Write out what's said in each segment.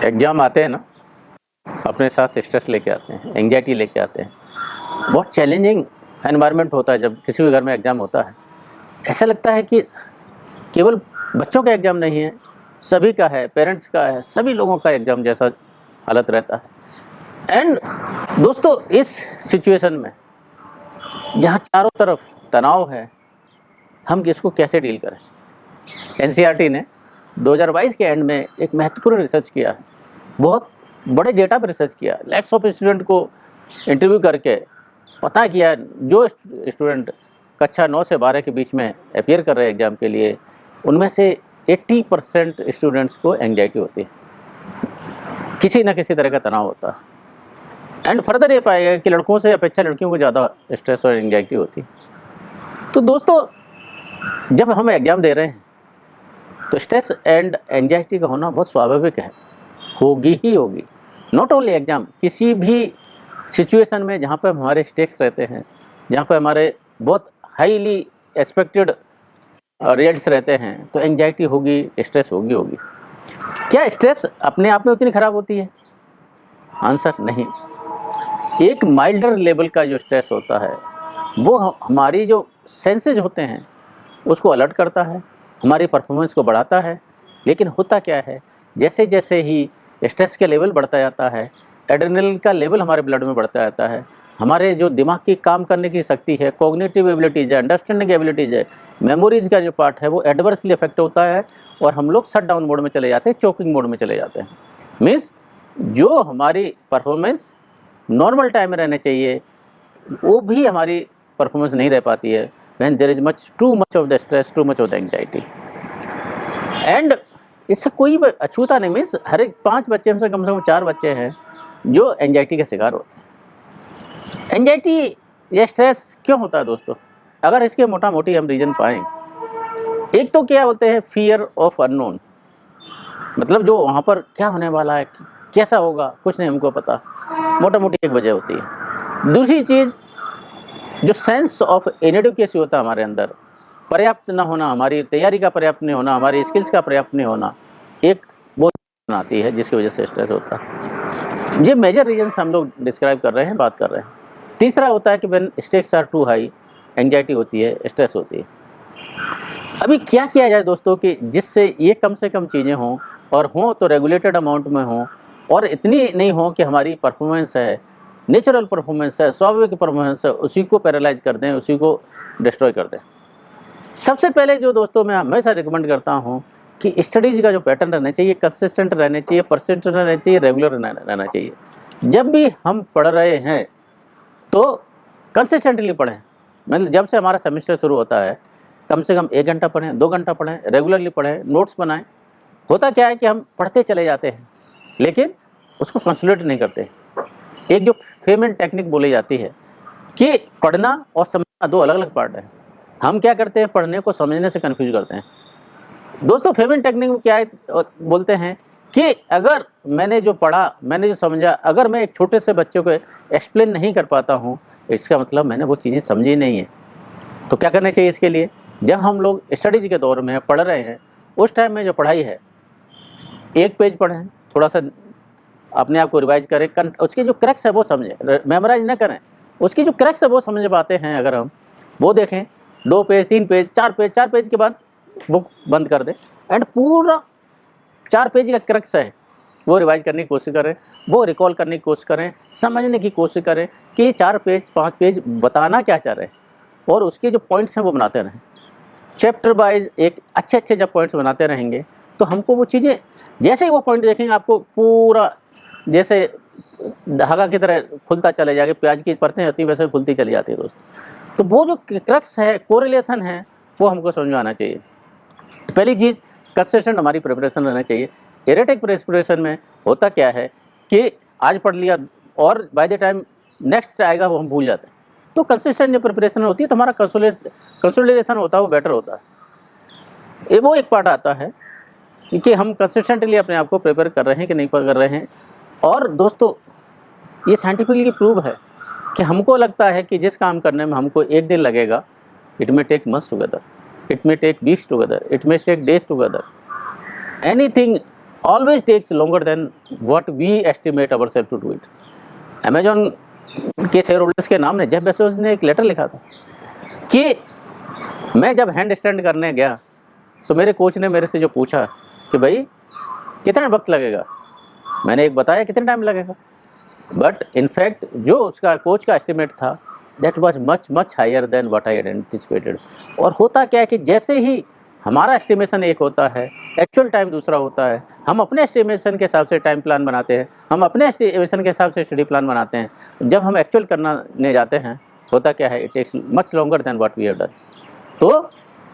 Exam आते हैं ना, अपने साथ स्ट्रेस लेके आते हैं, एंग्जाइटी लेके आते हैं। बहुत चैलेंजिंग एनवायरनमेंट होता है जब किसी भी घर में एग्ज़ाम होता है। ऐसा लगता है कि केवल बच्चों का एग्ज़ाम नहीं है, सभी का है, पेरेंट्स का है, सभी लोगों का एग्ज़ाम जैसा हालत रहता है। एंड दोस्तों, इस सिचुएशन में जहाँ चारों तरफ तनाव है, हम इसको कैसे डील करें? एनसीईआरटी ने 2022 के एंड में एक महत्वपूर्ण रिसर्च किया, बहुत बड़े डेटा पर रिसर्च किया, लैक्स ऑफ स्टूडेंट को इंटरव्यू करके पता किया जो स्टूडेंट कक्षा 9 से 12 के बीच में अपीयर कर रहे हैं एग्ज़ाम के लिए, उनमें से 80% स्टूडेंट्स को एंग्जाइटी होती है, किसी न किसी तरह का तनाव होता है। एंड फर्दर ये पाया गया कि लड़कों से अपेक्षा लड़कियों को ज़्यादा स्ट्रेस और एंग्जाइटी होती है। तो दोस्तों, जब हम एग्ज़ाम दे रहे हैं तो स्ट्रेस एंड एंग्जाइटी का होना बहुत स्वाभाविक है, होगी ही होगी। नॉट ओनली एग्ज़ाम, किसी भी सिचुएशन में जहाँ पर हमारे स्टेक्स रहते हैं, जहाँ पर हमारे बहुत हाईली एक्सपेक्टेड रिजल्ट्स रहते हैं, तो एंग्जाइटी होगी, स्ट्रेस होगी। क्या स्ट्रेस अपने आप में उतनी ख़राब होती है? आंसर नहीं। एक माइल्डर लेवल का जो स्ट्रेस होता है वो हमारी जो सेंसेज होते हैं उसको अलर्ट करता है, हमारी परफॉर्मेंस को बढ़ाता है। लेकिन होता क्या है, जैसे जैसे ही स्ट्रेस के लेवल बढ़ता जाता है, एड्रेनलिन का लेवल हमारे ब्लड में बढ़ता जाता है, हमारे जो दिमाग की काम करने की शक्ति है, कॉग्निटिव एबिलिटीज़ है, अंडरस्टैंडिंग एबिलिटीज़ है, मेमोरीज़ का जो पार्ट है वो एडवर्सली अफेक्ट होता है और हम लोग शट डाउन मोड में चले जाते हैं, चोकिंग मोड में चले जाते हैं। मीन्स जो हमारी परफॉर्मेंस नॉर्मल टाइम में रहने चाहिए वो भी हमारी परफॉर्मेंस नहीं रह पाती है, when there is too much of the stress, too much of the anxiety। And इससे कोई अछूता नहीं, मीन्स हर एक 5 बच्चे में से कम 4 बच्चे हैं जो एंजाइटी के शिकार होते हैं। एंजाइटी या स्ट्रेस क्यों होता है दोस्तों? अगर इसके मोटा मोटी हम रीज़न पाएँ, एक तो क्या बोलते हैं, फियर ऑफ अननोन, मतलब जो वहाँ पर क्या होने वाला है, कैसा होगा, कुछ नहीं हमको पता, मोटा मोटी एक वजह होती है। दूसरी चीज़, जो सेंस ऑफ इनएडिक्वेसी होता है हमारे अंदर, पर्याप्त ना होना, हमारी तैयारी का पर्याप्त नहीं होना, हमारी स्किल्स का पर्याप्त नहीं होना, एक वो आती है जिसकी वजह से स्ट्रेस होता है। ये मेजर रीजन्स हम लोग डिस्क्राइब कर रहे हैं, बात कर रहे हैं। तीसरा होता है कि when stakes are too high, anxiety होती है, स्ट्रेस होती है। अभी क्या किया जाए दोस्तों कि जिससे ये कम से कम चीज़ें हों, और हों तो रेगुलेटेड अमाउंट में हों, और इतनी नहीं हो कि हमारी परफॉर्मेंस है, नेचुरल परफॉर्मेंस है, स्वाभाविक परफॉर्मेंस है, उसी को पैरालाइज कर दें, उसी को डिस्ट्रॉय कर दें। सबसे पहले जो दोस्तों मैं हमेशा रिकमेंड करता हूँ कि स्टडीज़ का जो पैटर्न रहना चाहिए, कंसिस्टेंट रहने चाहिए, परसिस्टेंट रहना चाहिए, रेगुलर रहना चाहिए। जब भी हम पढ़ रहे हैं तो कंसिस्टेंटली पढ़ें, मतलब जब से हमारा सेमेस्टर शुरू होता है कम से कम 1 घंटा पढ़ें, 2 घंटा पढ़ें, रेगुलरली पढ़ें, नोट्स बनाएं। होता क्या है कि हम पढ़ते चले जाते हैं लेकिन उसको कंसोलिडेट नहीं करते। एक जो फेमेंट टेक्निक बोली जाती है कि पढ़ना और समझना 2 अलग अलग पार्ट है। हम क्या करते हैं, पढ़ने को समझने से कंफ्यूज करते हैं। दोस्तों, फेमेंट टेक्निक में क्या है, बोलते हैं कि अगर मैंने जो पढ़ा, मैंने जो समझा, अगर मैं एक छोटे से बच्चे को एक्सप्लेन नहीं कर पाता हूँ, इसका मतलब मैंने वो चीज़ें समझी नहीं है। तो क्या करना चाहिए इसके लिए? जब हम लोग स्टडीज़ के दौर में पढ़ रहे हैं, उस टाइम में जो पढ़ाई है, 1 पेज पढ़ें, थोड़ा सा अपने आप को रिवाइज करें, उसके जो क्रैक्स है वो समझें, मेमोराइज ना करें, उसकी जो क्रैक्स है वो समझ पाते हैं अगर हम वो देखें, 2 पेज, 3 पेज, 4 पेज के बाद बुक बंद कर दें एंड पूरा 4 पेज का क्रैक्स है वो रिवाइज करने की कोशिश करें, वो रिकॉल करने की कोशिश करें, समझने की कोशिश करें कि 4 पेज 5 पेज बताना क्या चाह रहे हैं, और उसके जो पॉइंट्स हैं वो बनाते रहें। चैप्टर वाइज एक अच्छे जब पॉइंट्स बनाते रहेंगे तो हमको वो चीज़ें, जैसे ही वो पॉइंट देखेंगे आपको पूरा जैसे धागा की तरह खुलता चले जाएगा, प्याज की परतें होती वैसे खुलती चली जाती है दोस्त। तो वो जो क्रक्स है, कोरिलेशन है, वो हमको समझ में आना चाहिए। तो पहली चीज़, कंसिस्टेंट हमारी प्रिपरेशन रहना चाहिए। एरेटिक प्रिपरेशन में होता क्या है कि आज पढ़ लिया और बाय द टाइम नेक्स्ट आएगा वो हम भूल जाते हैं। तो कंसिस्टेंट जो प्रिपरेशन होती है तो हमारा कंसोलिडेशन होता है वो बेटर होता है। ये वो एक पार्ट आता है कि हम कंसिस्टेंटली अपने आप को प्रिपेयर कर रहे हैं कि नहीं कर रहे हैं। और दोस्तों, ये साइंटिफिकली प्रूव है कि हमको लगता है कि जिस काम करने में हमको 1 दिन लगेगा, it may take months together, it may take weeks together, it may take days together, anything always takes longer than what we estimate ourselves to do it. Amazon के शेयर होल्डर्स के नाम ने जेफ बेजोस ने एक letter लिखा था कि मैं जब हैंड स्टैंड करने गया तो मेरे कोच ने मेरे से जो पूछा कि भाई कितना वक्त लगेगा, मैंने एक बताया कितना टाइम लगेगा, बट इनफैक्ट जो उसका कोच का एस्टिमेट था that was much much higher than what I had anticipated. और होता क्या है कि जैसे ही हमारा एस्टिमेशन एक होता है, एक्चुअल टाइम दूसरा होता है। हम अपने एस्टिमेशन के हिसाब से टाइम प्लान बनाते हैं, हम अपने एस्टिमेशन के हिसाब से स्टडी प्लान बनाते हैं। जब हम एक्चुअल करने जाते हैं होता क्या है, it takes much longer than what we have done. तो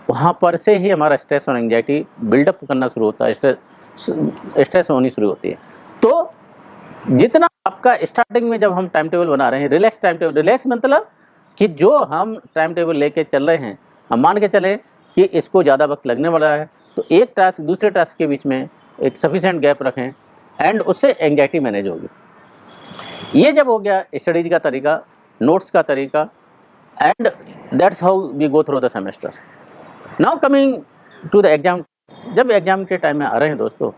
वहाँ पर से ही हमारा स्ट्रेस और एंग्जाइटी बिल्डअप करना शुरू होता है, स्ट्रेस होनी शुरू होती है। तो जितना आपका स्टार्टिंग में जब हम टाइम टेबल बना रहे हैं, रिलैक्स टाइम टेबल, रिलैक्स मतलब कि जो हम टाइम टेबल लेके चल रहे हैं, हम मान के चलें कि इसको ज़्यादा वक्त लगने वाला है, तो एक टास्क दूसरे टास्क के बीच में एक सफिशिएंट गैप रखें एंड उससे एंग्जाइटी मैनेज होगी। ये जब हो गया स्टडीज का तरीका, नोट्स का तरीका, and that's how we go through the semester. Now coming to the exam. जब एग्जाम के टाइम में आ रहे हैं दोस्तों,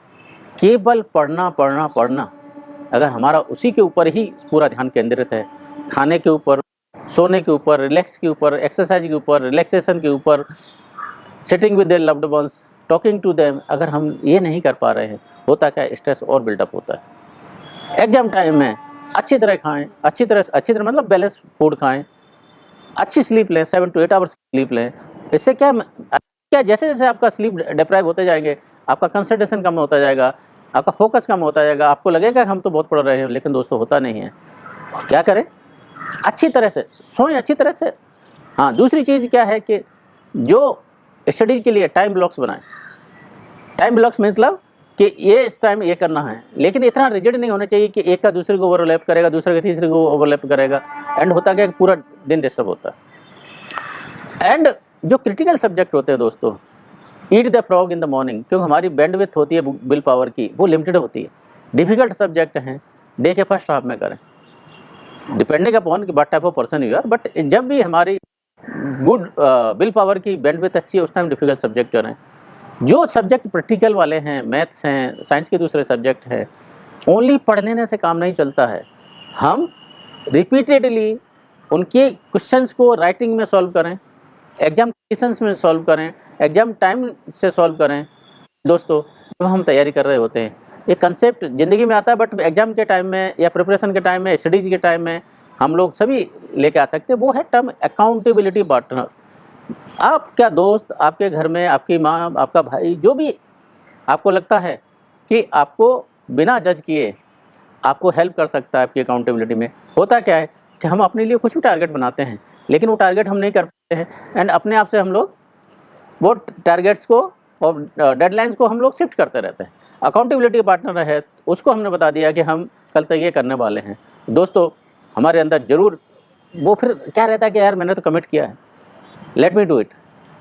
केवल पढ़ना पढ़ना पढ़ना, अगर हमारा उसी के ऊपर ही पूरा ध्यान केंद्रित है, खाने के ऊपर, सोने के ऊपर, रिलैक्स के ऊपर, एक्सरसाइज के ऊपर, रिलैक्सेशन के ऊपर, sitting with their loved ones, talking to them, अगर हम ये नहीं कर पा रहे हैं, होता क्या है, स्ट्रेस और बिल्डअप होता है। एग्जाम टाइम में अच्छी तरह खाएं, अच्छी तरह मतलब बैलेंस फूड खाएं, अच्छी स्लीप लें, 7 to 8 आवर्स स्लीप लें। इससे क्या जैसे जैसे आपका स्लीप डिप्राइव होते जाएंगे, आपका कंसंट्रेशन कम होता जाएगा, आपका फोकस कम होता जाएगा, आपको लगेगा कि हम तो बहुत पढ़ रहे हैं, लेकिन दोस्तों होता नहीं है। क्या करें, अच्छी तरह से सोएं, अच्छी तरह से। हाँ, दूसरी चीज़ क्या है कि जो स्टडीज के लिए टाइम ब्लॉक्स बनाएं। टाइम ब्लॉक्स मतलब कि ये इस टाइम ये करना है, लेकिन इतना रिजिड नहीं होना चाहिए कि एक का दूसरे को ओवरलैप करेगा, दूसरे का तीसरे को ओवरलैप करेगा, एंड होता क्या, पूरा दिन डिस्टर्ब होता है। एंड जो क्रिटिकल सब्जेक्ट होते हैं दोस्तों, eat the frog in the morning, क्योंकि हमारी बैंडविड्थ होती है विल पावर की, वो लिमिटेड होती है। डिफिकल्ट सब्जेक्ट हैं, डे के फर्स्ट हाफ में करें, depending upon what type of person you are, but जब भी हमारी गुड विल पावर की बैंडविड्थ अच्छी है, उस टाइम डिफिकल्ट सब्जेक्ट करें। जो सब्जेक्ट प्रैक्टिकल वाले हैं, मैथ्स हैं, साइंस के दूसरे सब्जेक्ट हैं, ओनली पढ़ लेने से काम नहीं चलता है। हम रिपीटेडली उनके क्वेश्चंस को राइटिंग में सॉल्व करें, एग्जाम कंडीशंस में सॉल्व करें, एग्जाम टाइम से सॉल्व करें। दोस्तों, जब हम तैयारी कर रहे होते हैं, ये कंसेप्ट ज़िंदगी में आता है, बट एग्जाम के टाइम में या प्रिपरेशन के टाइम में, स्टडीज़ के टाइम में हम लोग सभी लेके आ सकते हैं। वो है टर्म अकाउंटेबिलिटी पार्टनर। आपका दोस्त, आपके घर में आपकी माँ, आपका भाई, जो भी आपको लगता है कि आपको बिना जज किए आपको हेल्प कर सकता है आपकी अकाउंटेबिलिटी में। होता क्या है कि हम अपने लिए कुछ भी टारगेट बनाते हैं, लेकिन वो टारगेट हम नहीं कर पाते हैं, एंड अपने आप से हम लोग वो टारगेट्स को और डेडलाइंस को हम लोग शिफ्ट करते रहते हैं। अकाउंटेबिलिटी पार्टनर है, उसको हमने बता दिया कि हम कल तक ये करने वाले हैं। दोस्तों, हमारे अंदर ज़रूर वो फिर क्या रहता है कि यार मैंने तो कमिट किया है, लेट मी डू इट।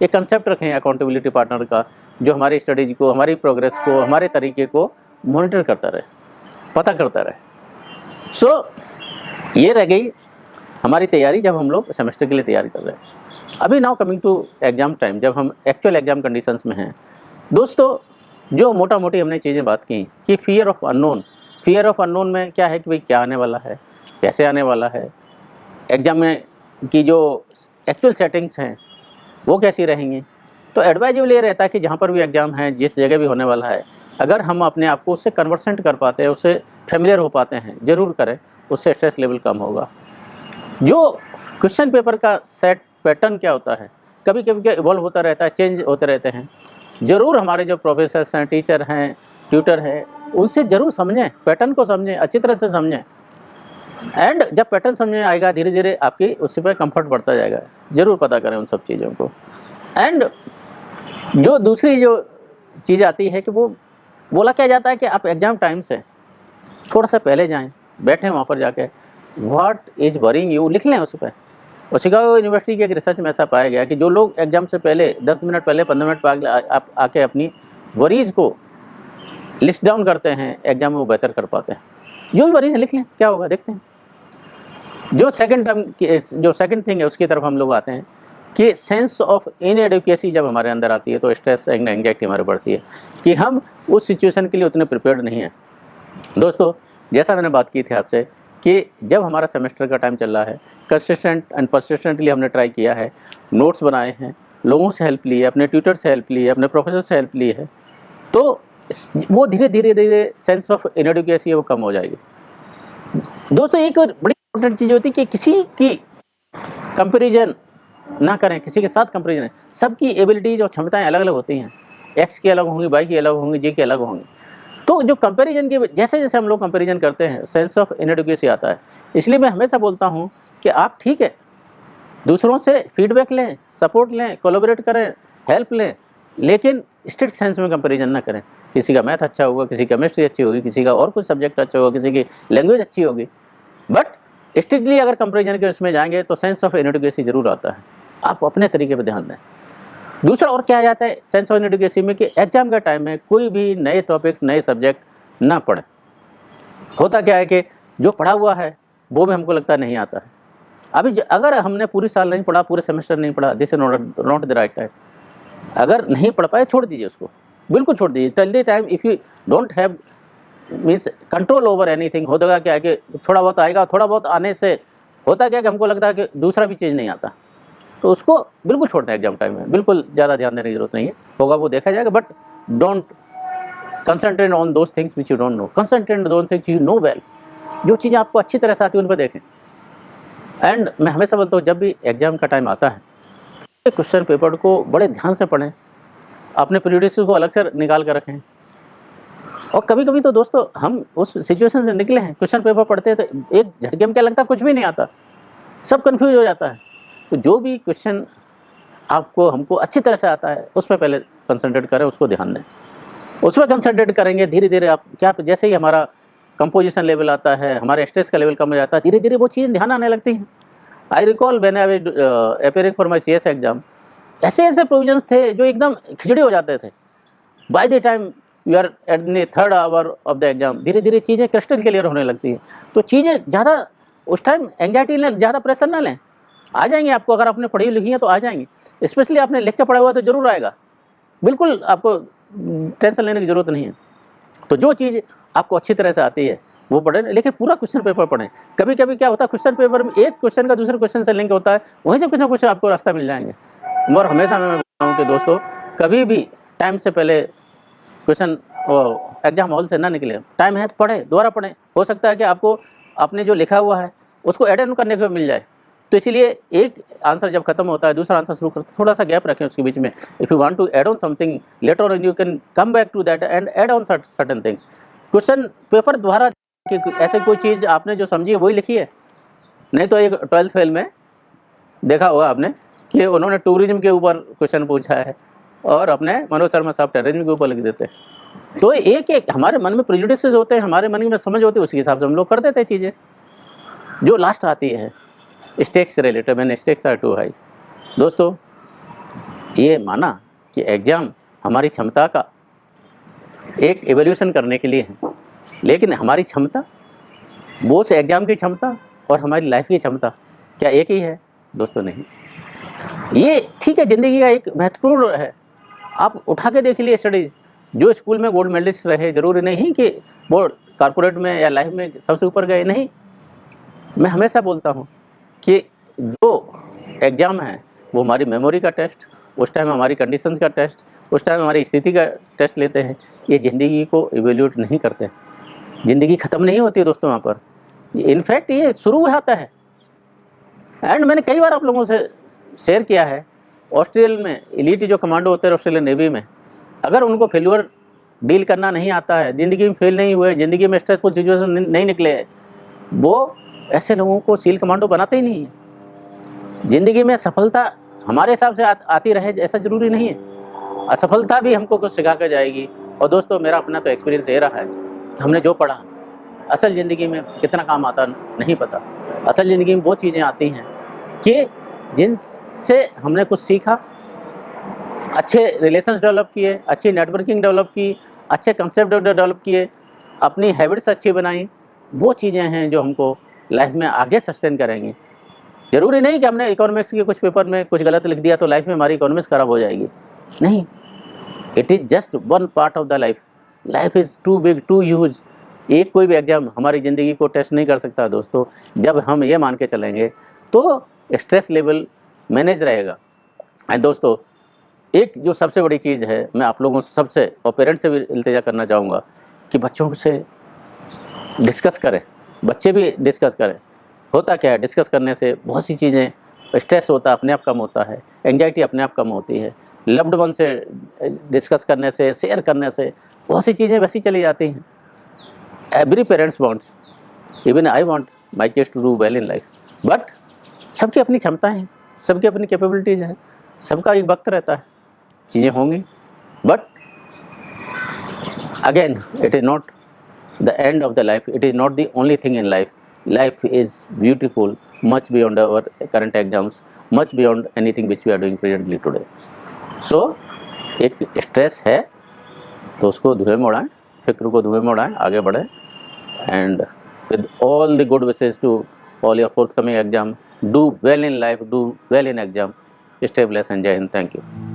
ये कंसेप्ट रखें अकाउंटेबिलिटी पार्टनर का, जो हमारी स्टडीज को, हमारी प्रोग्रेस को, हमारे तरीके को मॉनिटर करता रहे, पता करता रहे। सो ये रह गई हमारी तैयारी जब हम लोग सेमेस्टर के लिए तैयारी कर रहे हैं। अभी now coming to exam time, जब हम एक्चुअल एग्ज़ाम कंडीशंस में हैं। दोस्तों, जो मोटा मोटी हमने चीज़ें बात की कि fear of unknown, fear of unknown में क्या है कि भाई क्या आने वाला है, कैसे आने वाला है, एग्ज़ाम में की जो एक्चुअल सेटिंग्स हैं वो कैसी रहेंगी। तो एडवाइजेबल ये रहता है कि जहाँ पर भी एग्ज़ाम है, जिस जगह भी होने वाला है, अगर हम अपने आप को उससे कन्वर्सेंट कर पाते हैं, उससे फेमिलियर हो पाते हैं, ज़रूर करें, उससे स्ट्रेस लेवल कम होगा। जो क्वेश्चन पेपर का सेट पैटर्न क्या होता है, कभी कभी क्या इवॉल्व होता रहता है, चेंज होते रहते हैं। ज़रूर हमारे जो प्रोफेसर्स हैं, टीचर हैं, ट्यूटर हैं, उनसे ज़रूर समझें, पैटर्न को समझें, अच्छी तरह से समझें। एंड जब पैटर्न समझ में आएगा, धीरे धीरे आपकी उससे पर कंफर्ट बढ़ता जाएगा। ज़रूर पता करें उन सब चीज़ों को। एंड जो दूसरी जो चीज़ आती है कि वो बोला क्या जाता है कि आप एग्ज़ाम टाइम से थोड़ा सा पहले जाएं, बैठें वहाँ पर जाके, व्हाट इज़ वरिंग यू लिख लें उस पर। और शिकागो यूनिवर्सिटी की एक रिसर्च में ऐसा पाया गया कि जो लोग एग्ज़ाम से पहले 10 मिनट पहले, 15 मिनट पहले आप आके अपनी वरीज़ को लिस्ट डाउन करते हैं, एग्ज़ाम में वो बेहतर कर पाते हैं। जो भी वरीज़ लिख लें, क्या होगा देखते हैं। जो सेकंड थिंग है उसकी तरफ हम लोग आते हैं कि सेंस ऑफ इनएडुकेसी जब हमारे अंदर आती है तो स्ट्रेस एंड एंग्जाइटी हमारे बढ़ती है कि हम उस सिचुएशन के लिए उतने प्रिपेयर्ड नहीं हैं। दोस्तों, जैसा मैंने बात की थी आपसे कि जब हमारा सेमेस्टर का टाइम चल रहा है, कंसिस्टेंट एंड परसिस्टेंटली हमने ट्राई किया है, नोट्स बनाए हैं, लोगों से हेल्प ली है, अपने ट्यूटर से हेल्प ली है, अपने प्रोफेसर से हेल्प ली है, तो वो धीरे धीरे धीरे सेंस ऑफ इनएडुकेसी है वो कम हो जाएगी। दोस्तों, एक और बड़ी इंपॉर्टेंट चीज़ होती है कि किसी की कंपैरिजन ना करें, किसी के साथ कंपैरिजन। सबकी एबिलिटीज और क्षमताएं अलग अलग होती हैं, एक्स की अलग होंगी, वाई की अलग होंगी, जे की अलग होंगी। तो जो कंपैरिजन के जैसे जैसे हम लोग कंपैरिजन करते हैं सेंस ऑफ इनएडुकेसी आता है। इसलिए मैं हमेशा बोलता हूँ कि आप ठीक है, दूसरों से फीडबैक लें, सपोर्ट लें, कोलैबोरेट करें, हेल्प लें, लेकिन स्ट्रिक्ट सेंस में कंपैरिजन ना करें। किसी का मैथ अच्छा होगा, किसी की केमिस्ट्री अच्छी होगी, किसी का और कुछ सब्जेक्ट अच्छा होगा, किसी की लैंग्वेज अच्छी होगी, बट स्ट्रिक्टली अगर कंपैरिजन के उसमें जाएंगे तो सेंस ऑफ इनएडुकेसी जरूर आता है। आप अपने तरीके पर ध्यान दें। दूसरा और क्या आ जाता है सेंस ऑफ इनएडुकेसी में कि एग्जाम का टाइम में कोई भी नए टॉपिक्स, नए सब्जेक्ट ना पढ़ें। होता क्या है कि जो पढ़ा हुआ है वो भी हमको लगता नहीं आता है। अभी अगर हमने पूरी साल नहीं पढ़ा, पूरे सेमेस्टर नहीं पढ़ा, this is not the right time. अगर नहीं पढ़ पाए छोड़ दीजिए उसको, बिल्कुल छोड़ दीजिए। Till the time if you don't have means control over anything. होता क्या है कि थोड़ा बहुत आएगा, थोड़ा बहुत आने से होता क्या है कि हमको लगता है कि दूसरा भी चीज़ नहीं आता, तो उसको बिल्कुल छोड़ दें एग्जाम टाइम में। बिल्कुल ज़्यादा ध्यान देने की जरूरत नहीं है, होगा वो देखा जाएगा, but don't concentrate on those things which you don't know, concentrate on those things you know well. जो चीज़ें आपको अच्छी तरह से आती है उन पर देखें। एंड मैं हमेशा बोलता हूँ जब भी एग्जाम का टाइम आता है क्वेश्चन पेपर को बड़े ध्यान से पढ़ें, अपने प्रीवियस को अलग से निकाल कर रखें। और कभी कभी तो दोस्तों हम उस सिचुएशन से निकले हैं, क्वेश्चन पेपर पढ़ते हैं तो एक झटके में क्या लगता है कुछ भी नहीं आता, सब कन्फ्यूज हो जाता है। तो जो भी क्वेश्चन आपको हमको अच्छी तरह से आता है उस पर पहले कंसंट्रेट करें, उसको ध्यान दें, उस पर कंसंट्रेट करेंगे। धीरे धीरे आप क्या जैसे ही हमारा कंपोजिशन लेवल आता है, हमारे स्ट्रेस का लेवल कम हो जाता है, धीरे धीरे वो चीज़ें ध्यान आने लगती हैं। I recall when I was appearing for my CS exam, ऐसे ऐसे प्रोविजंस थे जो एकदम खिचड़ी हो जाते थे। By the time you are at the third hour of the exam, धीरे धीरे चीज़ें क्रिस्टल क्लियर होने लगती हैं। तो चीज़ें ज़्यादा उस टाइम एंग्जाइटी लें, ज़्यादा प्रेशर ना लें, आ जाएंगे आपको। अगर आपने पढ़ी लिखी है तो आ जाएंगे, स्पेशली आपने लिख के पढ़ा हुआ तो जरूर आएगा। बिल्कुल आपको टेंशन लेने की ज़रूरत नहीं है। तो जो चीज़ आपको अच्छी तरह से आती है वो पढ़ें, लेकिन पूरा क्वेश्चन पेपर पढ़ें। कभी कभी क्या होता है क्वेश्चन पेपर में एक क्वेश्चन का दूसरे क्वेश्चन से लिंक होता है, वहीं से कुछ ना कुछ आपको रास्ता मिल जाएंगे। और हमेशा मैं बोलता हूँ कि दोस्तों कभी भी टाइम से पहले क्वेश्चन एग्जाम हॉल से ना निकले, टाइम है तो पढ़ें, दोबारा पढ़ें। हो सकता है कि आपको आपने जो लिखा हुआ है उसको एड ऑन करने को मिल जाए। तो इसीलिए एक आंसर जब खत्म होता है दूसरा आंसर शुरू करते, थोड़ा सा गैप रखें उसके बीच में। If you want to add on something later on, you can come back to that and add on certain things. Question paper द्वारा कि ऐसे कोई चीज़ आपने जो समझी है वही लिखी है। नहीं तो एक 12th फेल में देखा होगा आपने कि उन्होंने टूरिज्म के ऊपर क्वेश्चन पूछा है और अपने मनोज शर्मा साहब टेररिज्म के ऊपर लिख देते हैं। तो एक एक हमारे मन में प्रेजुडिसेस होते हैं, हमारे मन में समझ होती है, उसके हिसाब से हम लोग कर देते हैं चीज़ें। जो लास्ट आती है स्टेक्स से रिलेटेड, मैंने स्टेक्स आर टू हाई। दोस्तों ये माना कि एग्ज़ाम हमारी क्षमता का एक एवोल्यूशन करने के लिए है, लेकिन हमारी क्षमता, वो से एग्ज़ाम की क्षमता और हमारी लाइफ की क्षमता क्या एक ही है? दोस्तों नहीं। ये ठीक है, ज़िंदगी का एक महत्वपूर्ण है। आप उठा के देख लिए स्टडीज, जो स्कूल में गोल्ड मेडलिस्ट रहे जरूरी नहीं कि वो कॉर्पोरेट में या लाइफ में सबसे ऊपर गए, नहीं। मैं हमेशा बोलता हूँ कि जो एग्ज़ाम है वो हमारी मेमोरी का टेस्ट, उस टाइम हमारी कंडीशंस का टेस्ट, उस टाइम हमारी स्थिति का टेस्ट लेते हैं। ये ज़िंदगी को इवेल्यूट नहीं करते। ज़िंदगी ख़त्म नहीं होती है दोस्तों वहाँ पर, इनफैक्ट ये शुरू होता है। एंड मैंने कई बार आप लोगों से शेयर किया है, ऑस्ट्रेलिया में एलीट जो कमांडो होते हैं ऑस्ट्रेलियन नेवी में, अगर उनको फेल्यूर डील करना नहीं आता है, ज़िंदगी में फेल नहीं हुए, ज़िंदगी में स्ट्रेसफुल सिचुएशन नहीं निकले, वो ऐसे लोगों को सील कमांडो बनाते ही नहीं है। ज़िंदगी में सफलता हमारे हिसाब से आती रहे ऐसा ज़रूरी नहीं है, असफलता भी हमको कुछ सिखा कर जाएगी। और दोस्तों मेरा अपना तो एक्सपीरियंस ये रहा है कि हमने जो पढ़ा असल ज़िंदगी में कितना काम आता नहीं पता। असल ज़िंदगी में वो चीज़ें आती हैं कि जिनसे हमने कुछ सीखा, अच्छे रिलेशंस डेवलप किए, अच्छी नेटवर्किंग डेवलप की, अच्छे कंसेप्ट डेवलप किए, अपनी हैबिट्स अच्छी बनाई। वो चीज़ें हैं जो हमको लाइफ में आगे सस्टेन करेंगी। ज़रूरी नहीं कि हमने इकोनॉमिक्स के कुछ पेपर में कुछ गलत लिख दिया तो लाइफ में हमारी इकोनॉमिक्स खराब हो जाएगी, नहीं, it is just one part of the life. Life is too big too huge. एक कोई भी एग्ज़ाम हमारी ज़िंदगी को टेस्ट नहीं कर सकता दोस्तों। जब हम ये मान के चलेंगे तो स्ट्रेस लेवल मैनेज रहेगा। एंड दोस्तों, एक जो सबसे बड़ी चीज़ है, मैं आप लोगों से सबसे और पेरेंट्स से भी इल्तिजा करना चाहूँगा कि बच्चों से डिस्कस करें, बच्चे भी डिस्कस करें। होता क्या है, डिस्कस करने से बहुत सी चीज़ें, स्ट्रेस होता है अपने आप कम होता है, एंजाइटी अपने आप कम होती है, लव्ड वन से डिस्कस करने से, शेयर करने से बहुत सी चीज़ें वैसी चली जाती हैं। Every parents wants, even I want my kids to do well in life, but सबकी अपनी क्षमताएं हैं, सबकी अपनी कैपेबिलिटीज़ हैं, सबका एक वक्त रहता है, चीज़ें होंगी, but again it is not the end of the life, it is not the only thing in life. Life is beautiful, much beyond our current exams, much beyond anything which we are doing presently today. So एक stress है तो उसको धुएं में उड़ाएं, फिक्र को धुएं में उड़ाएं, आगे बढ़ें, and with all the good wishes to all your forthcoming exam, do well in life, do well in exam, stay blessed and jai hind, thank you.